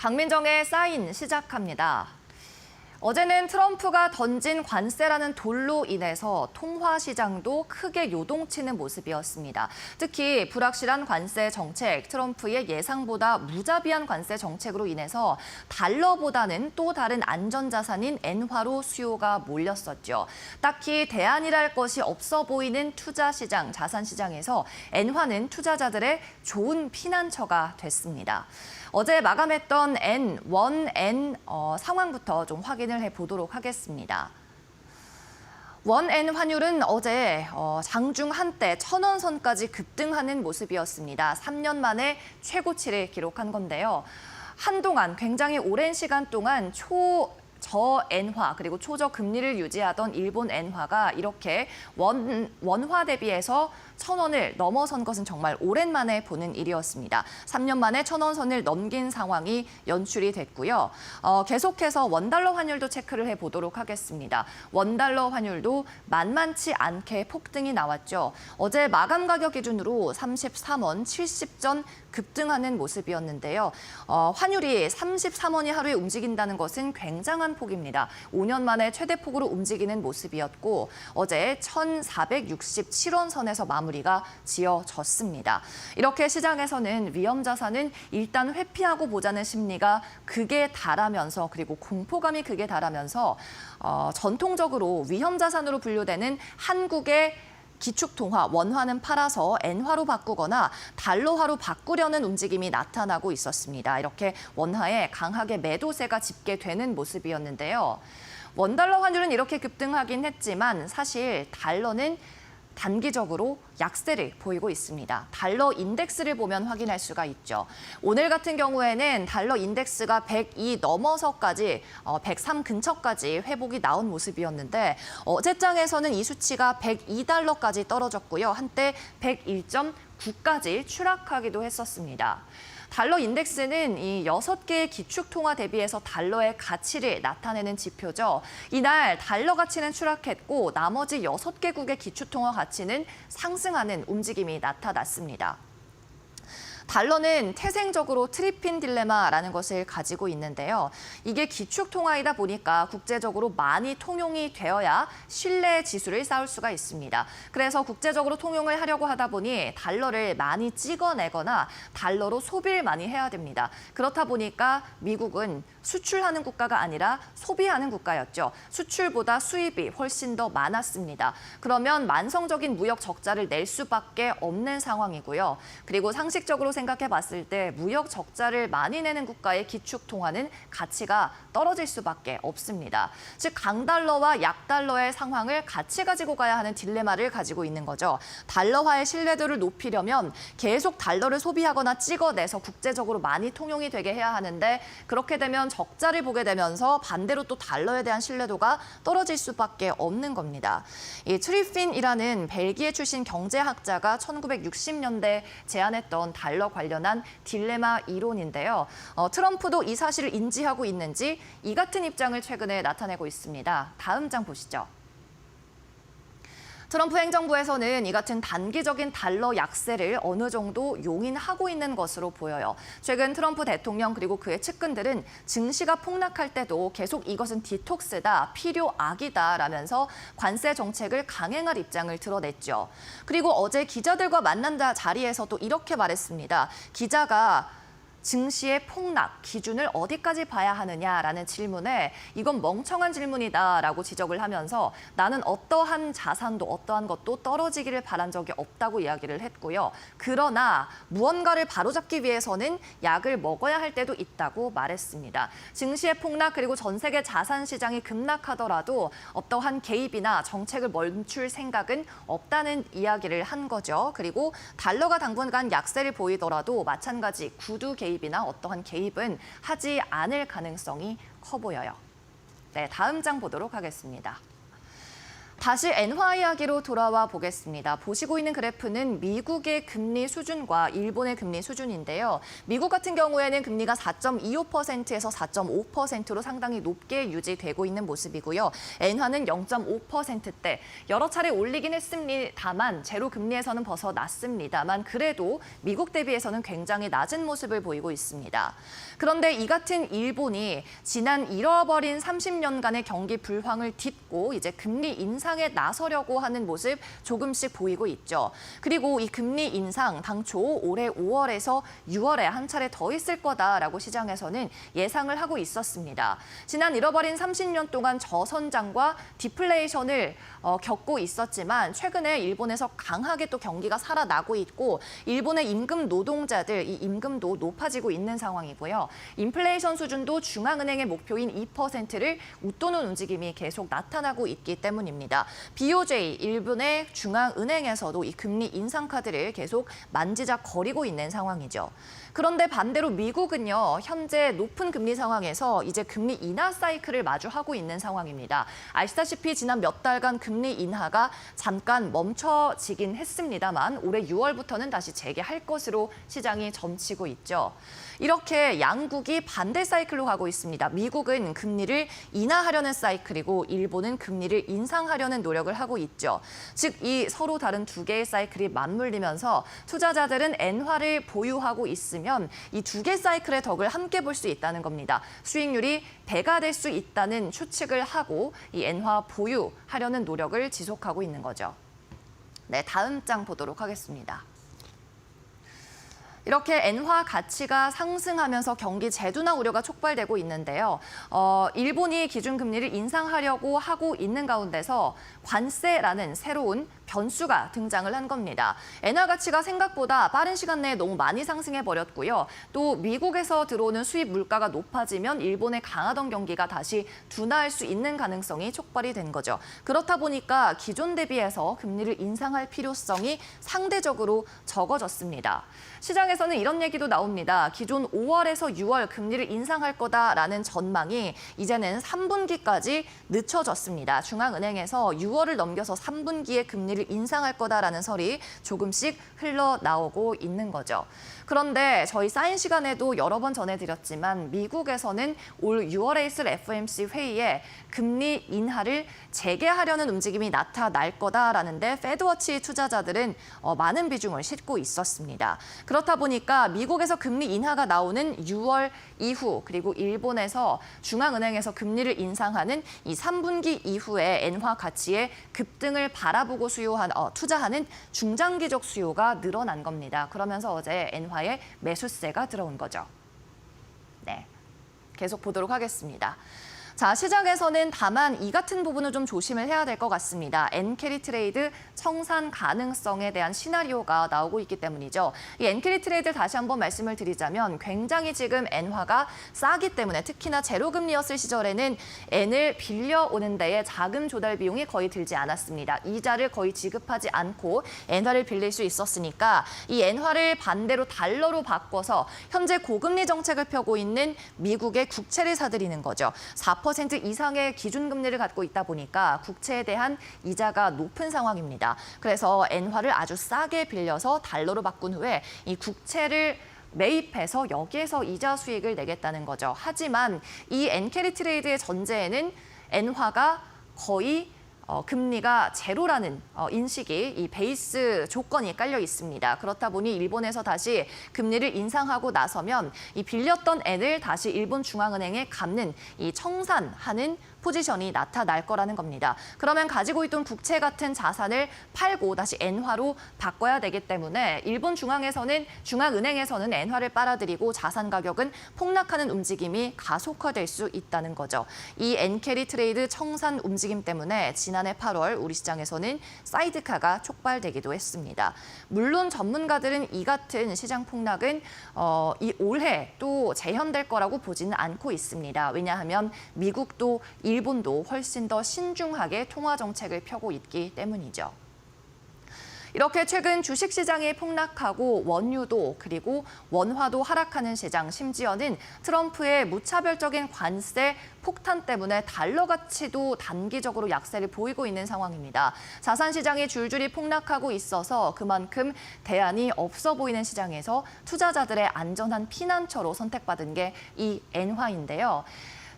강민정의 사인 시작합니다. 어제는 트럼프가 던진 관세라는 돌로 인해서 통화 시장도 크게 요동치는 모습이었습니다. 특히 불확실한 관세 정책, 트럼프의 예상보다 무자비한 관세 정책으로 인해서 달러보다는 또 다른 안전자산인 엔화로 수요가 몰렸었죠. 딱히 대안이랄 것이 없어 보이는 투자 시장, 자산 시장에서 엔화는 투자자들의 좋은 피난처가 됐습니다. 어제 마감했던 원-엔 상황부터 좀 확인을 해보도록 하겠습니다. 원-엔 환율은 어제 장중 한때 1,000원 선까지 급등하는 모습이었습니다. 3년 만에 최고치를 기록한 건데요. 한동안 굉장히 오랜 시간 동안 저엔화 그리고 초저금리를 유지하던 일본 엔화가 이렇게 원화 대비해서 1,000원을 넘어선 것은 정말 오랜만에 보는 일이었습니다. 3년 만에 1,000원 선을 넘긴 상황이 연출이 됐고요. 계속해서 원달러 환율도 체크를 해보도록 하겠습니다. 원달러 환율도 만만치 않게 폭등이 나왔죠. 어제 마감 가격 기준으로 33원 70전 급등하는 모습이었는데요. 환율이 33원이 하루에 움직인다는 것은 굉장한 폭입니다. 5년 만에 최대 폭으로 움직이는 모습이었고 어제 1,467원 선에서 마무리가 지어졌습니다. 이렇게 시장에서는 위험 자산은 일단 회피하고 보자는 심리가 극에 달하면서 그리고 공포감이 극에 달하면서 전통적으로 위험 자산으로 분류되는 한국의 기축통화, 원화는 팔아서 엔화로 바꾸거나 달러화로 바꾸려는 움직임이 나타나고 있었습니다. 이렇게 원화에 강하게 매도세가 집계되는 모습이었는데요. 원달러 환율은 이렇게 급등하긴 했지만 사실 달러는 단기적으로 약세를 보이고 있습니다. 달러 인덱스를 보면 확인할 수가 있죠. 오늘 같은 경우에는 달러 인덱스가 102 넘어서까지 103 근처까지 회복이 나온 모습이었는데 어제장에서는 이 수치가 102달러까지 떨어졌고요. 한때 101.9까지 추락하기도 했었습니다. 달러 인덱스는 이 6개의 기축통화 대비해서 달러의 가치를 나타내는 지표죠. 이날 달러 가치는 추락했고 나머지 6개국의 기축통화 가치는 상승하는 움직임이 나타났습니다. 달러는 태생적으로 트리핀 딜레마라는 것을 가지고 있는데요. 이게 기축통화이다 보니까 국제적으로 많이 통용이 되어야 신뢰 지수를 쌓을 수가 있습니다. 그래서 국제적으로 통용을 하려고 하다 보니 달러를 많이 찍어내거나 달러로 소비를 많이 해야 됩니다. 그렇다 보니까 미국은 수출하는 국가가 아니라 소비하는 국가였죠. 수출보다 수입이 훨씬 더 많았습니다. 그러면 만성적인 무역 적자를 낼 수밖에 없는 상황이고요. 그리고 상식적으로 생각해 봤을 때 무역 적자를 많이 내는 국가의 기축통화는 가치가 떨어질 수밖에 없습니다. 즉 강달러와 약달러의 상황을 같이 가지고 가야 하는 딜레마를 가지고 있는 거죠. 달러화의 신뢰도를 높이려면 계속 달러를 소비하거나 찍어내서 국제적으로 많이 통용이 되게 해야 하는데 그렇게 되면 적자를 보게 되면서 반대로 또 달러에 대한 신뢰도가 떨어질 수밖에 없는 겁니다. 이 트리핀이라는 벨기에 출신 경제학자가 1960년대 제안했던 달러 관련한 딜레마 이론인데요. 트럼프도 이 사실을 인지하고 있는지 이 같은 입장을 최근에 나타내고 있습니다. 다음 장 보시죠. 트럼프 행정부에서는 이 같은 단기적인 달러 약세를 어느 정도 용인하고 있는 것으로 보여요. 최근 트럼프 대통령 그리고 그의 측근들은 증시가 폭락할 때도 계속 이것은 디톡스다, 필요악이다라면서 관세 정책을 강행할 입장을 드러냈죠. 그리고 어제 기자들과 만난 자리에서도 이렇게 말했습니다. 기자가 증시의 폭락 기준을 어디까지 봐야 하느냐라는 질문에 이건 멍청한 질문이다라고 지적을 하면서 나는 어떠한 자산도 어떠한 것도 떨어지기를 바란 적이 없다고 이야기를 했고요. 그러나 무언가를 바로잡기 위해서는 약을 먹어야 할 때도 있다고 말했습니다. 증시의 폭락 그리고 전 세계 자산 시장이 급락하더라도 어떠한 개입이나 정책을 멈출 생각은 없다는 이야기를 한 거죠. 그리고 달러가 당분간 약세를 보이더라도 마찬가지 구두 개입이나 어떠한 개입은 하지 않을 가능성이 커 보여요. 네, 다음 장 보도록 하겠습니다. 다시 엔화 이야기로 돌아와 보겠습니다. 보시고 있는 그래프는 미국의 금리 수준과 일본의 금리 수준인데요. 미국 같은 경우에는 금리가 4.25%에서 4.5%로 상당히 높게 유지되고 있는 모습이고요. 엔화는 0.5%대 여러 차례 올리긴 했습니다만 제로 금리에서는 벗어났습니다만 그래도 미국 대비해서는 굉장히 낮은 모습을 보이고 있습니다. 그런데 이 같은 일본이 지난 잃어버린 30년간의 경기 불황을 딛고 이제 금리 인상에 나서려고 하는 모습 조금씩 보이고 있죠. 그리고 이 금리 인상 당초 올해 5월에서 6월에 한 차례 더 있을 거다라고 시장에서는 예상을 하고 있었습니다. 지난 잃어버린 30년 동안 저선장과 디플레이션을 겪고 있었지만 최근에 일본에서 강하게 또 경기가 살아나고 있고 일본의 임금 노동자들 이 임금도 높아지고 있는 상황이고요. 인플레이션 수준도 중앙은행의 목표인 2%를 웃도는 움직임이 계속 나타나고 있기 때문입니다. BOJ, 일본의 중앙은행에서도 이 금리 인상 카드를 계속 만지작거리고 있는 상황이죠. 그런데 반대로 미국은요, 현재 높은 금리 상황에서 이제 금리 인하 사이클을 마주하고 있는 상황입니다. 아시다시피 지난 몇 달간 금리 인하가 잠깐 멈춰지긴 했습니다만 올해 6월부터는 다시 재개할 것으로 시장이 점치고 있죠. 이렇게 양국이 반대 사이클로 가고 있습니다. 미국은 금리를 인하하려는 사이클이고 일본은 금리를 인상하려는 노력을 하고 있죠. 즉, 이 서로 다른 두 개의 사이클이 맞물리면서 투자자들은 엔화를 보유하고 있으면 이 두 개 사이클의 덕을 함께 볼 수 있다는 겁니다. 수익률이 배가 될 수 있다는 추측을 하고 이 엔화 보유하려는 노력을 지속하고 있는 거죠. 네, 다음 장 보도록 하겠습니다. 이렇게 엔화 가치가 상승하면서 경기 재둔화 우려가 촉발되고 있는데요. 일본이 기준금리를 인상하려고 하고 있는 가운데서 관세라는 새로운 변수가 등장을 한 겁니다. 엔화 가치가 생각보다 빠른 시간 내에 너무 많이 상승해버렸고요. 또 미국에서 들어오는 수입 물가가 높아지면 일본의 강하던 경기가 다시 둔화할 수 있는 가능성이 촉발이 된 거죠. 그렇다 보니까 기존 대비해서 금리를 인상할 필요성이 상대적으로 적어졌습니다. 시장에서는 이런 얘기도 나옵니다. 기존 5월에서 6월 금리를 인상할 거다라는 전망이 이제는 3분기까지 늦춰졌습니다. 중앙은행에서 6월을 넘겨서 3분기에 금리를 인상할 거다라는 설이 조금씩 흘러나오고 있는 거죠. 그런데 저희 사인 시간에도 여러 번 전해드렸지만 미국에서는 올 6월에 있을 FOMC 회의에 금리 인하를 재개하려는 움직임이 나타날 거다라는데 패드워치 투자자들은 많은 비중을 싣고 있었습니다. 그렇다 보니까 미국에서 금리 인하가 나오는 6월 이후 그리고 일본에서 중앙은행에서 금리를 인상하는 이 3분기 이후에 엔화 가치의 급등을 바라보고 투자하는 중장기적 수요가 늘어난 겁니다. 그러면서 어제 엔화에 매수세가 들어온 거죠. 네, 계속 보도록 하겠습니다. 자, 시장에서는 다만 이 같은 부분을 좀 조심을 해야 될 것 같습니다. 엔캐리 트레이드 청산 가능성에 대한 시나리오가 나오고 있기 때문이죠. 이 엔캐리 트레이드 다시 한번 말씀을 드리자면 굉장히 지금 엔화가 싸기 때문에 특히나 제로금리였을 시절에는 엔을 빌려오는 데에 자금 조달 비용이 거의 들지 않았습니다. 이자를 거의 지급하지 않고 엔화를 빌릴 수 있었으니까 이 엔화를 반대로 달러로 바꿔서 현재 고금리 정책을 펴고 있는 미국의 국채를 사들이는 거죠. 4% 이상의 기준금리를 갖고 있다 보니까 국채에 대한 이자가 높은 상황입니다. 그래서 엔화를 아주 싸게 빌려서 달러로 바꾼 후에 이 국채를 매입해서 여기에서 이자 수익을 내겠다는 거죠. 하지만 이 엔캐리 트레이드의 전제에는 엔화가 거의 금리가 제로라는 인식이 이 베이스 조건이 깔려 있습니다. 그렇다 보니 일본에서 다시 금리를 인상하고 나서면 이 빌렸던 엔을 다시 일본 중앙은행에 갚는 이 청산하는 포지션이 나타날 거라는 겁니다. 그러면 가지고 있던 국채 같은 자산을 팔고 다시 엔화로 바꿔야 되기 때문에 일본 중앙은행에서는 엔화를 빨아들이고 자산 가격은 폭락하는 움직임이 가속화될 수 있다는 거죠. 이 엔캐리 트레이드 청산 움직임 때문에 지난해 8월 우리 시장에서는 사이드카가 촉발되기도 했습니다. 물론 전문가들은 이 같은 시장 폭락은 이 올해 또 재현될 거라고 보지는 않고 있습니다. 왜냐하면 미국도 일본도 훨씬 더 신중하게 통화 정책을 펴고 있기 때문이죠. 이렇게 최근 주식시장이 폭락하고 원유도 그리고 원화도 하락하는 시장, 심지어는 트럼프의 무차별적인 관세 폭탄 때문에 달러 가치도 단기적으로 약세를 보이고 있는 상황입니다. 자산 시장이 줄줄이 폭락하고 있어서 그만큼 대안이 없어 보이는 시장에서 투자자들의 안전한 피난처로 선택받은 게 이 엔화인데요.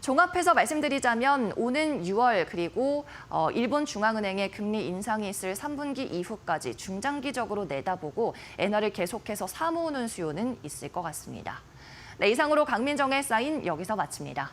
종합해서 말씀드리자면 오는 6월 그리고 일본 중앙은행의 금리 인상이 있을 3분기 이후까지 중장기적으로 내다보고 엔화를 계속해서 사모으는 수요는 있을 것 같습니다. 네, 이상으로 강민정의 사인 여기서 마칩니다.